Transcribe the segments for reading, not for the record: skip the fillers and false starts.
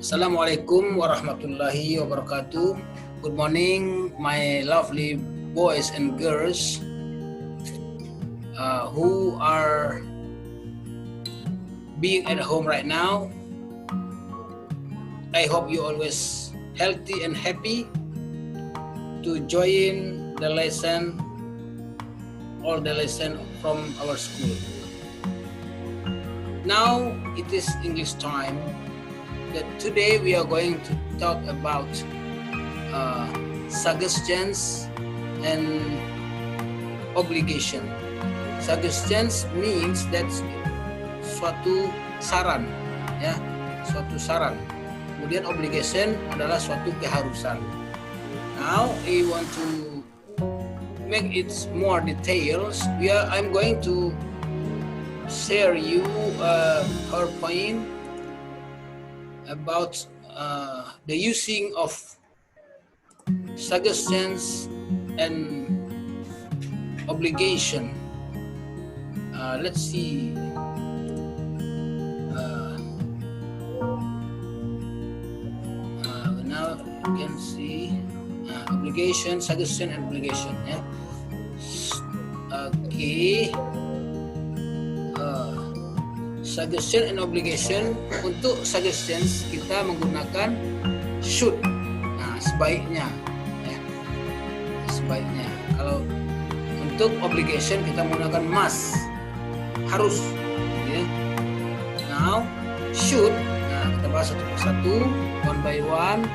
Assalamualaikum warahmatullahi wabarakatuh. Good morning, my lovely boys and girls who are being at home right now. I hope you always healthy and happy to join the lesson, all the lesson from our school. Now it is English time. That today we are going to talk about suggestions and obligation. Suggestions means that suatu saran, ya, suatu saran. Kemudian obligation adalah suatu keharusan. Now I want to make it more details. I'm going to share you PowerPoint about the using of suggestions and obligation. Let's see. Now you can see obligation, suggestion, and obligation. Yeah. Okay. Suggestion and obligation. Untuk suggestions kita menggunakan should. Nah, sebaiknya, ya. Sebaiknya. Kalau untuk obligation kita menggunakan must, harus. Ya. Now should. Nah, kita bahas satu persatu, one by one.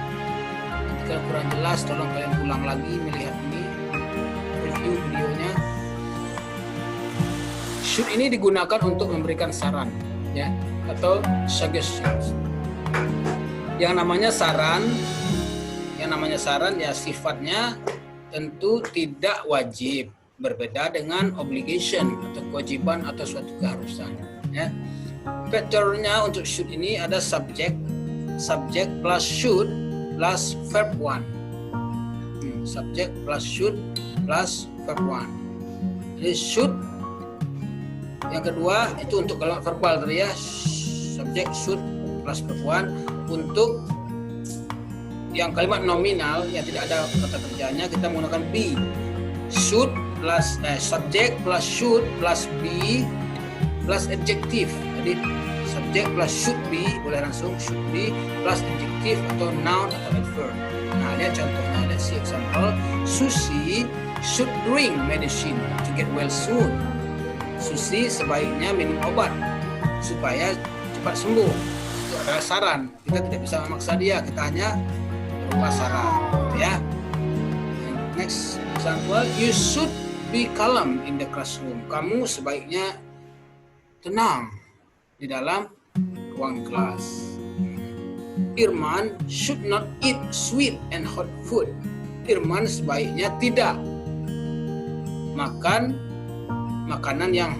Nanti kalau kurang jelas, tolong kalian ulang lagi melihat ini, review videonya. Should ini digunakan untuk memberikan saran, ya, atau suggestions. Yang namanya saran ya sifatnya tentu tidak wajib, berbeda dengan obligation atau kewajiban atau suatu keharusan, ya. Patternnya untuk should ini ada subject plus should plus verb 1. Subject plus should plus verb 1. Jadi should. Yang kedua itu untuk kalimat verbal tadi, ya, subject should plus verb 1. Untuk yang kalimat nominal yang tidak ada kata kerjanya kita menggunakan be. Should plus subject plus should plus be plus adjective. Jadi subject plus should be, boleh langsung should be plus adjective atau noun atau adverb. Nah, lihat contohnya. Let's see example. Susi should drink medicine to get well soon. Susi sebaiknya minum obat supaya cepat sembuh. Itu adalah saran. Kita tidak bisa memaksa dia, kita hanya berupa saran, ya. Next example, you should be calm in the classroom. Kamu sebaiknya tenang di dalam ruang kelas. Irman should not eat sweet and hot food. Irman sebaiknya tidak makan makanan yang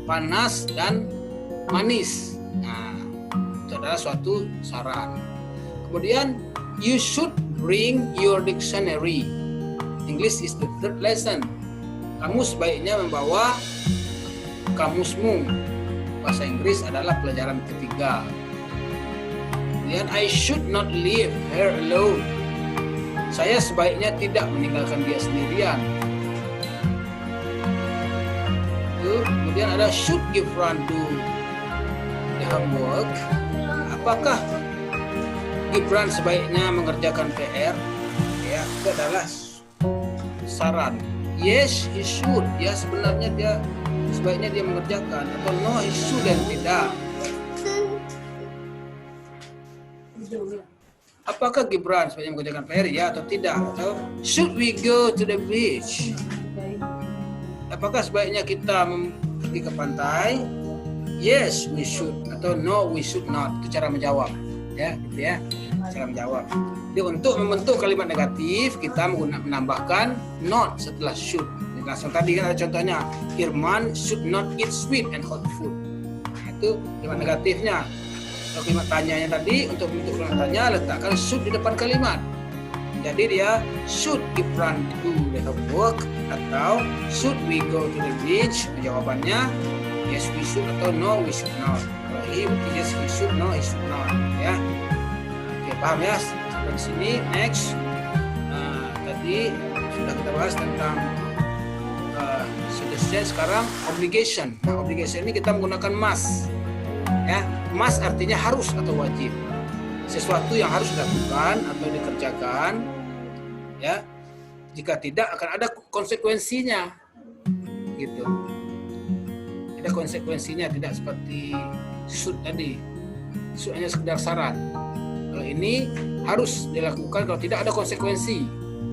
panas dan manis. Nah, itu adalah suatu saran. Kemudian, you should bring your dictionary. English is the third lesson. Kamu sebaiknya membawa kamusmu. Bahasa Inggris adalah pelajaran ketiga. Kemudian, I should not leave her alone. Saya sebaiknya tidak meninggalkan dia sendirian. Kemudian ada should Gibran do the homework. Apakah Gibran sebaiknya mengerjakan PR? Ya, itu adalah saran. Yes, he should. Ya, sebenarnya sebaiknya dia mengerjakan. Atau no, he shouldn't, tidak. Apakah Gibran sebaiknya mengerjakan PR? Ya atau tidak? Atau should we go to the beach? Apakah sebaiknya kita pergi ke pantai? Yes, we should. Atau no, we should not. Itu cara menjawab, ya, gitu ya. Cara menjawab. Jadi untuk membentuk kalimat negatif kita menambahkan not setelah should. Langsung tadi kan ada contohnya, Irman should not eat sweet and hot food. Nah, itu kalimat negatifnya. Kalau kalimat tanyanya tadi, untuk membentuk kalimat tanya letakkan should di depan kalimat. Jadi dia should Gibran do the homework atau should we go to the beach? Jawabannya yes we should atau no we should not. Kalau yes he should, no he should not, ya. Oke, paham ya? Sampai di sini. Next. Tadi sudah kita bahas tentang suggestion. Sekarang obligation. Nah, obligation ini kita menggunakan must. Ya, must artinya harus atau wajib. Sesuatu yang harus dilakukan atau dikerjakan. Ya, jika tidak akan ada konsekuensinya. Gitu. Ada konsekuensinya, tidak seperti should tadi. Should hanya sekedar saran. Kalau ini harus dilakukan, kalau tidak ada konsekuensi,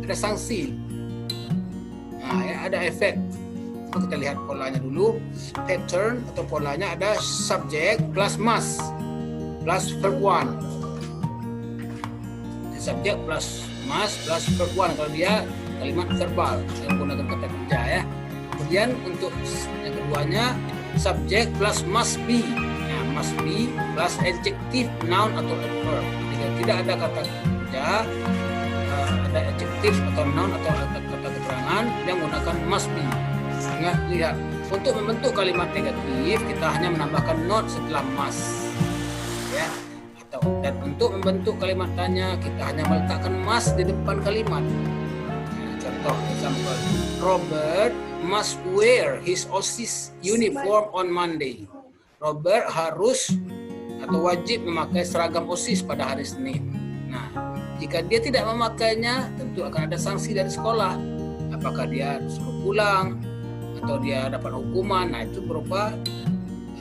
ada sanksi. Nah, ya, ada efek. Kita lihat polanya dulu. Pattern atau polanya ada subject plus must plus verb one. Subject plus must plus verb one. Kalau dia kalimat verbal, saya menggunakan kata kerja ya. Kemudian untuk yang keduanya subject plus must be. Nah, must be plus adjective, noun atau adverb. Jika tidak ada kata kerja, ada adjective atau noun atau kata keterangan, dia menggunakan must be. Nah, lihat, untuk membentuk kalimat negatif kita hanya menambahkan not setelah must, ya. Dan untuk membentuk kalimat tanya kita hanya meletakkan must di depan kalimat. Nah, contoh example, Robert must wear his OSIS uniform on Monday. Robert harus atau wajib memakai seragam OSIS pada hari Senin. Nah, jika dia tidak memakainya, tentu akan ada sanksi dari sekolah. Apakah dia disuruh pulang atau dia dapat hukuman? Nah, itu berupa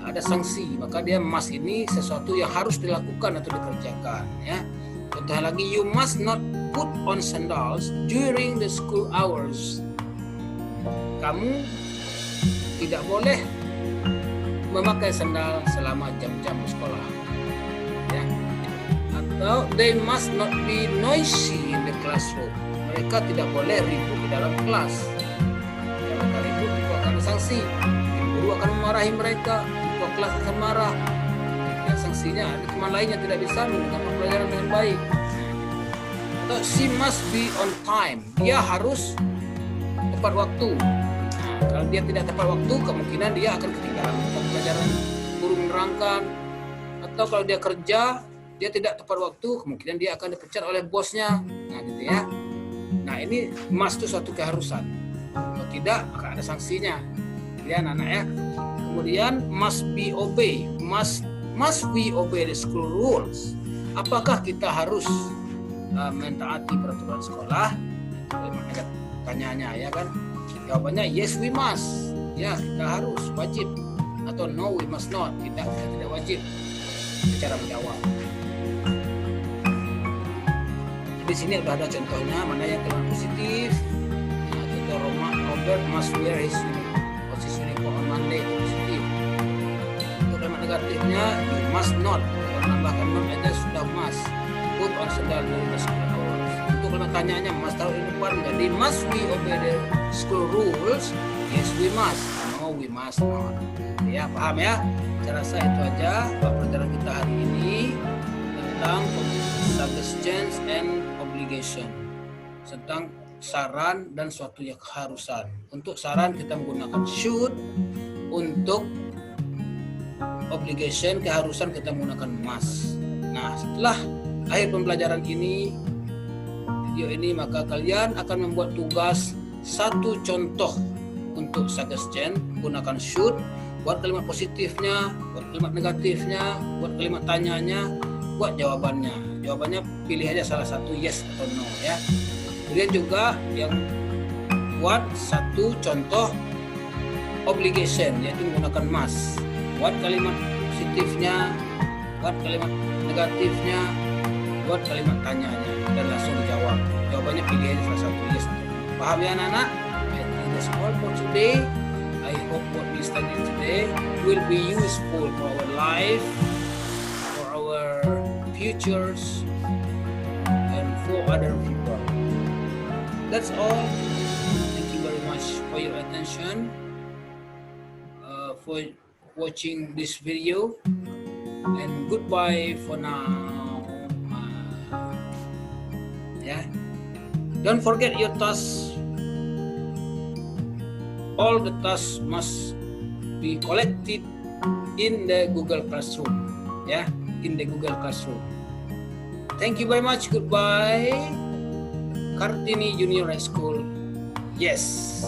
ada sanksi. Maka dia must ini sesuatu yang harus dilakukan atau dikerjakan. Ya. Contoh lagi, you must not put on sandals during the school hours. Kamu tidak boleh memakai sandal selama jam-jam sekolah. Ya. Atau they must not be noisy in the classroom. Mereka tidak boleh ribut di dalam kelas. Kalau mereka ribut, itu akan ada sanksi. Guru akan memarahi mereka, ketua kelas akan marah. Ya, sanksinya ada teman lain yang tidak bisa mendengarkan pelajaran dengan baik. Atau she must be on time. Dia harus tepat waktu. Nah, kalau dia tidak tepat waktu, kemungkinan dia akan ketinggalan pelajaran guru menerangkan. Atau kalau dia kerja, dia tidak tepat waktu, kemungkinan dia akan dipecat oleh bosnya. Nah, gitu ya. Nah, ini must itu suatu keharusan. Kalau tidak, akan ada sanksinya. Ya, anak-anak ya. Kemudian must be obey. Must we obey the school rules? Apakah kita harus mentaati peraturan sekolah? Makanya tanyanya ya kan. Jawabannya yes we must. Ya, kita harus, wajib. Atau no we must not. Kita tidak wajib. Cara menjawab. Di sini sudah ada contohnya, mana yang kalimat positif. Nah, contoh Robert must wear his uniform on Monday, positif. Untuk kalimat negatifnya, you must not. Kalau menambahkan not aja sudah must. Put on sandal during the school hours. Untuk kalimat tanyanya, must taruh di depan. Jadi must we obey the school rules? Yes we must. No we must not. Ya, paham ya? Saya rasa itu aja pelajaran kita hari ini tentang suggestions and obligation, tentang saran dan suatu yang keharusan. Untuk saran kita menggunakan should, untuk obligation, keharusan kita menggunakan must. Nah, setelah akhir pembelajaran ini, video ini, maka kalian akan membuat tugas satu contoh untuk suggestion menggunakan should. Buat kalimat positifnya, buat kalimat negatifnya, buat kalimat tanyanya, buat jawabannya. Jawabannya pilih aja salah satu yes atau no ya. Kemudian juga yang buat satu contoh obligation, yaitu menggunakan must. Buat kalimat positifnya, buat kalimat negatifnya, buat kalimat tanyanya, dan langsung dijawab. Jawabannya pilih aja salah satu yes atau no. Paham ya anak-anak? I think that's all for today. I hope what we studied today will be useful for our life, for our futures, and for other people. That's all. Thank you very much for your attention, for watching this video, and goodbye for now. Yeah. Don't forget your tasks. All the tasks must be collected in the Google Classroom. Yeah, in the Google Classroom. Thank you very much. Goodbye. Kartini Junior High School. Yes.